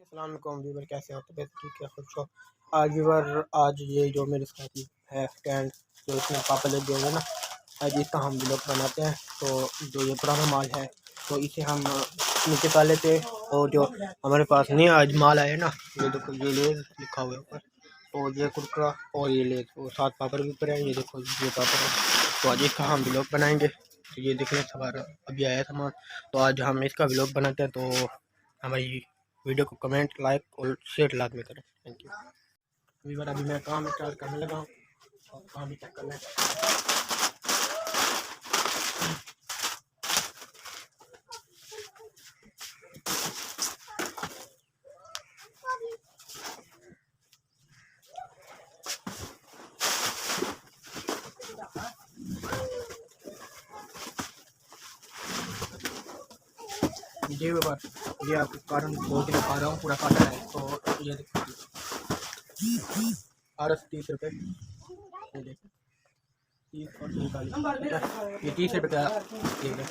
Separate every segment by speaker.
Speaker 1: अस्सलाम वालेकुम व्यूवर, कैसे हो? तबीयत ठीक है? खुश हो? आज व्यूवर, आज ये जो मेरे साथी है स्टैंड जो इसमें पापा लगे हुए ना, आज इसका हम ब्लॉग बनाते हैं। तो जो ये पुराना माल है तो इसे हम नीचे पा लेते हैं, और जो हमारे पास नहीं आज माल आया ना, ये देखो ये लेज लिखा हुआ है ऊपर, और ये कुरकुरा और ये लेज, और 7 पापड़ भी ऊपर है। ये देखो ये पापड़ है। तो आज इसका हम ब्लॉग बनाएंगे। तो ये देख लें हमारा अभी आया सामान, तो आज हम इसका ब्लॉग बनाते हैं। तो हमारी वीडियो को कमेंट, लाइक और शेयर लाजमी करें। Thank you. अभी मैं काम स्टार्ट करने लगा हूँ और काम भी चेक करना है। ये बार ये आपको कार्टन खोल के दिखा रहा हूँ, पूरा काटा है। तो ये देखो 30 रुपये, ये देखो 30 और 40, ये 30 रुपये का ठीक है।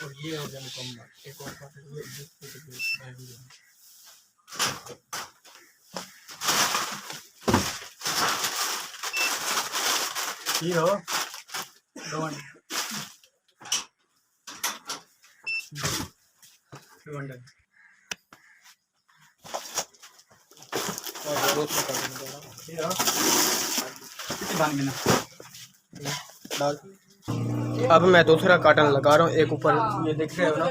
Speaker 1: और ये हो गया मुकम्मल। एक और ये हो दोगन अब मैं दूसरा काटन लगा रहा हूँ। एक ऊपर ये देख रहे हो ना,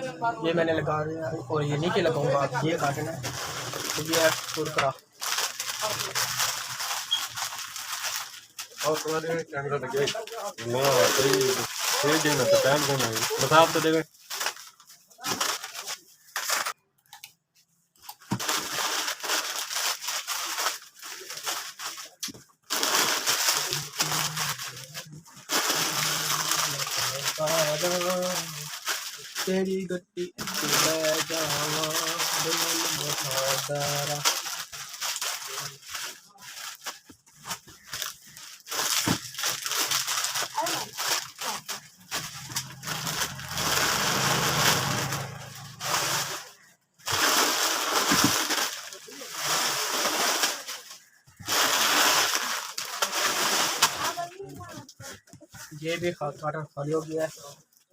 Speaker 1: ये मैंने लगा दिया और ये नीचे लगाऊंगा। अब ये काटन है, तो ये है कुरकुरा। और तुम्हारे कैमरा लगे ना, सही देना तो टाइम देना बता आप तो देवे। तेरी गट्टी ये भी काटन खाली हो गया है।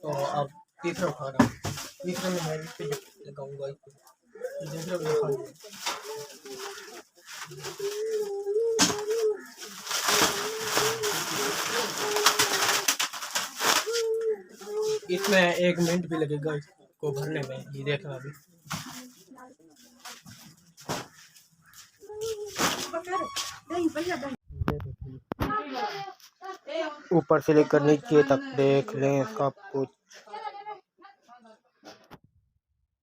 Speaker 1: तो अब तीसरा खा रहा हूँ। तीसरे में मैं भी लगाऊंगा इसको। दूसरा भी खाली है। इसमें 1 मिनट भी लगेगा इसको भरने में। ये देखना अभी ऊपर से लेकर नीचे तक देख लें सब कुछ।